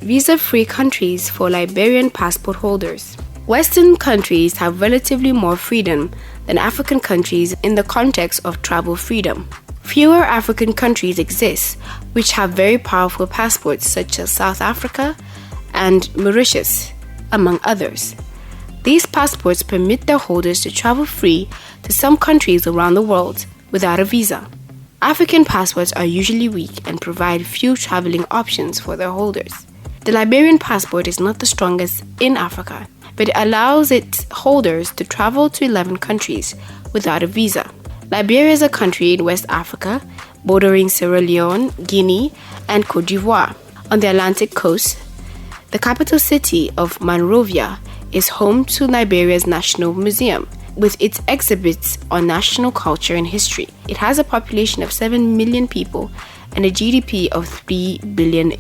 Visa-free countries for Liberian passport holders. Western countries have relatively more freedom than African countries in the context of travel freedom. Fewer African countries exist which have very powerful passports such as South Africa and Mauritius, among others. These passports permit their holders to travel free to some countries around the world without a visa. African passports are usually weak and provide few traveling options for their holders. The Liberian passport is not the strongest in Africa, but it allows its holders to travel to 11 countries without a visa. Liberia is a country in West Africa, bordering Sierra Leone, Guinea and Côte d'Ivoire. On the Atlantic coast, the capital city of Monrovia is home to Liberia's National Museum, with its exhibits on national culture and history. It has a population of 7 million people and a GDP of $3 billion.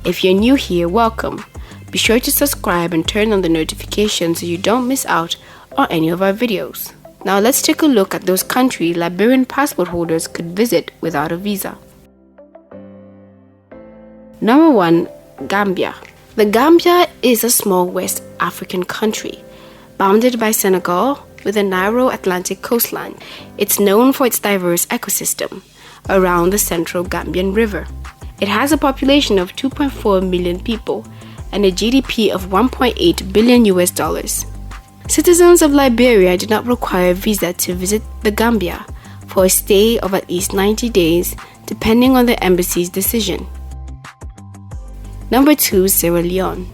If you're new here, welcome. Be sure to subscribe and turn on the notifications so you don't miss out on any of our videos. Now let's take a look at those countries Liberian passport holders could visit without a visa. Number 1. Gambia. The Gambia is a small West African country, bounded by Senegal with a narrow Atlantic coastline. It's known for its diverse ecosystem around the central Gambian River. It has a population of 2.4 million people and a GDP of $1.8 billion. Citizens of Liberia do not require a visa to visit the Gambia for a stay of at least 90 days, depending on the embassy's decision. Number 2. Sierra Leone.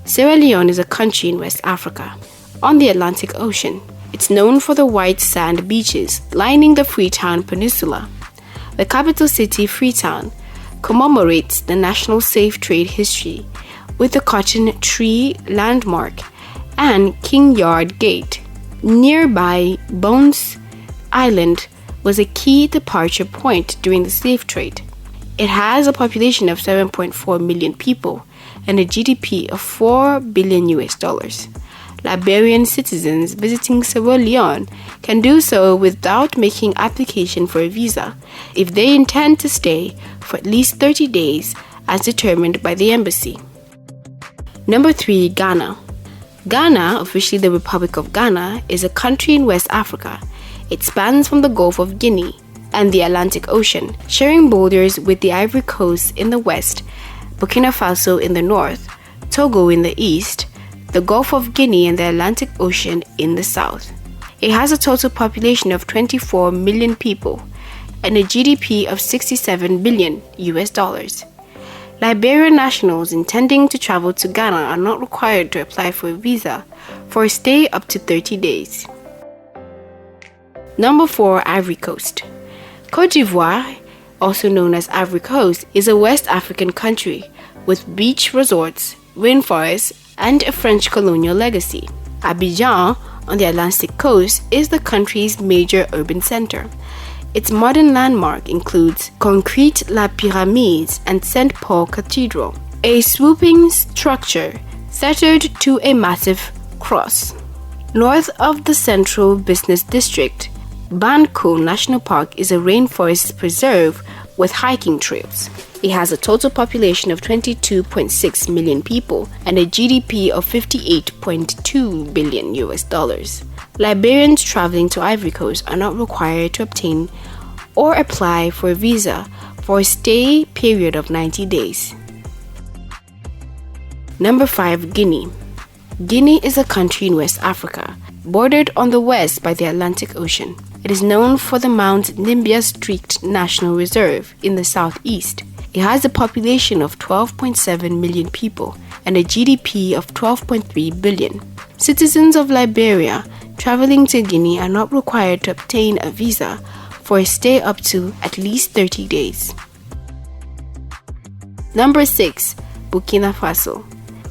Sierra Leone is a country in West Africa, on the Atlantic Ocean. It's known for the white sand beaches lining the Freetown Peninsula. The capital city, Freetown, commemorates the national slave trade history with the Cotton Tree Landmark and King Yard Gate. Nearby, Bones Island was a key departure point during the slave trade. It has a population of 7.4 million people and a GDP of $4 billion. Liberian citizens visiting Sierra Leone can do so without making application for a visa if they intend to stay for at least 30 days as determined by the embassy. Number 3. Ghana. Ghana, officially the Republic of Ghana, is a country in West Africa. It spans from the Gulf of Guinea and the Atlantic Ocean, sharing borders with the Ivory Coast in the west, Burkina Faso in the north, Togo in the east, the Gulf of Guinea and the Atlantic Ocean in the south. It has a total population of 24 million people and a GDP of $67 billion. Liberian nationals intending to travel to Ghana are not required to apply for a visa for a stay up to 30 days. Number 4. Ivory Coast. Côte d'Ivoire, also known as Ivory Coast, is a West African country with beach resorts, rainforests, and a French colonial legacy. Abidjan, on the Atlantic coast, is the country's major urban center. Its modern landmark includes Concrete La Pyramids and St. Paul Cathedral, a swooping structure centered to a massive cross. North of the central business district, Banco National Park is a rainforest preserve with hiking trails. It has a total population of 22.6 million people and a GDP of $58.2 billion. Liberians traveling to Ivory Coast are not required to obtain or apply for a visa for a stay period of 90 days. Number 5. Guinea. Guinea is a country in West Africa, bordered on the west by the Atlantic Ocean. It is known for the Mount Nimbia Streaked National Reserve in the southeast. It has a population of 12.7 million people and a GDP of $12.3 billion. Citizens of Liberia traveling to Guinea are not required to obtain a visa for a stay up to at least 30 days. Number 6. Burkina Faso.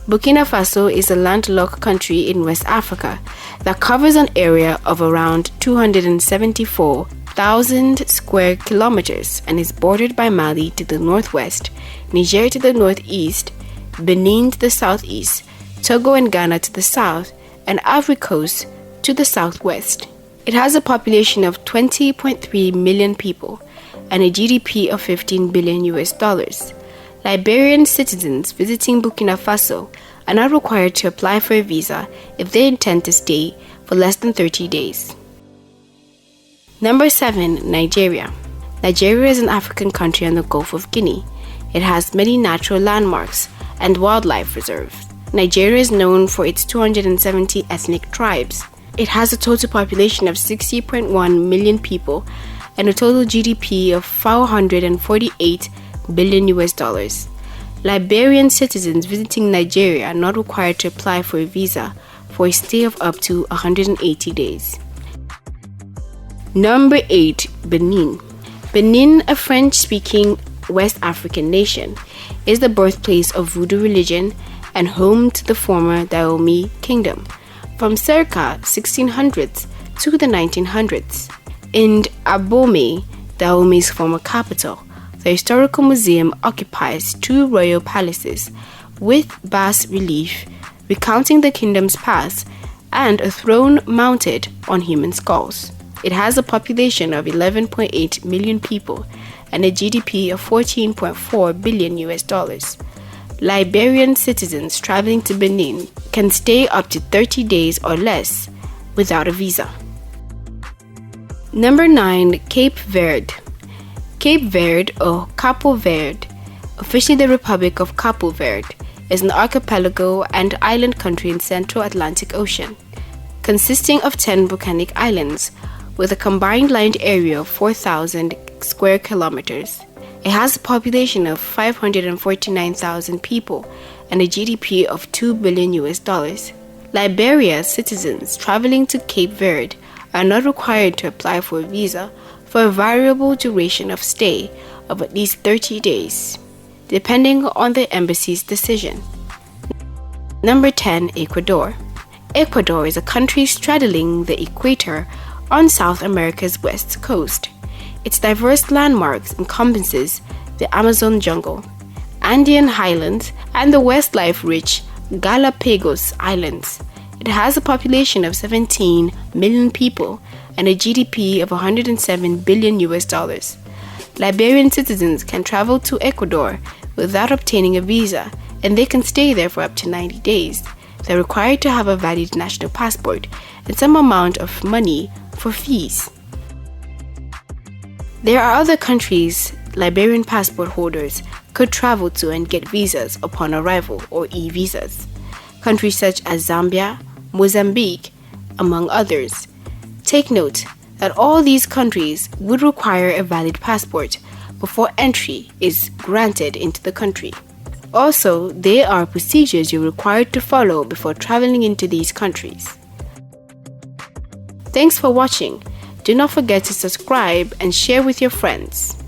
Burkina Faso is a landlocked country in West Africa that covers an area of around 274,000 square kilometers and is bordered by Mali to the northwest, Niger to the northeast, Benin to the southeast, Togo and Ghana to the south, and Ivory Coast to the southwest. It has a population of 20.3 million people and a GDP of $15 billion. Liberian citizens visiting Burkina Faso are not required to apply for a visa if they intend to stay for less than 30 days. Number 7. Nigeria. Nigeria is an African country on the Gulf of Guinea. It has many natural landmarks and wildlife reserves. Nigeria is known for its 270 ethnic tribes. It has a total population of 60.1 million people and a total GDP of $448 billion. Liberian citizens visiting Nigeria are not required to apply for a visa for a stay of up to 180 days. Number 8. Benin. Benin, a French-speaking West African nation, is the birthplace of Voodoo religion and home to the former Dahomey Kingdom from circa 1600s to the 1900s. In Abomey, Dahomey's former capital, the historical museum occupies 2 royal palaces with bas-relief recounting the kingdom's past and a throne mounted on human skulls. It has a population of 11.8 million people and a GDP of $14.4 billion. Liberian citizens traveling to Benin can stay up to 30 days or less without a visa. Number 9. Cape Verde. Cape Verde, or Capo Verde, officially the Republic of Capo Verde, is an archipelago and island country in Central Atlantic Ocean, consisting of 10 volcanic islands with a combined land area of 4,000 square kilometers. It has a population of 549,000 people and a GDP of $2 billion. Liberia citizens traveling to Cape Verde are not required to apply for a visa for a variable duration of stay of at least 30 days, depending on the embassy's decision. Number 10. Ecuador. Ecuador is a country straddling the equator on South America's west coast. Its diverse landmarks encompasses the Amazon jungle, Andean highlands, and the wildlife-rich Galapagos Islands. It has a population of 17 million people and a GDP of $107 billion. Liberian citizens can travel to Ecuador without obtaining a visa, and they can stay there for up to 90 days. They're required to have a valid national passport and some amount of money for fees. There are other countries Liberian passport holders could travel to and get visas upon arrival, or e-visas. Countries such as Zambia, Mozambique, among others. Take note that all these countries would require a valid passport before entry is granted into the country. Also, there are procedures you're required to follow before traveling into these countries. Thanks for watching. Do not forget to subscribe and share with your friends.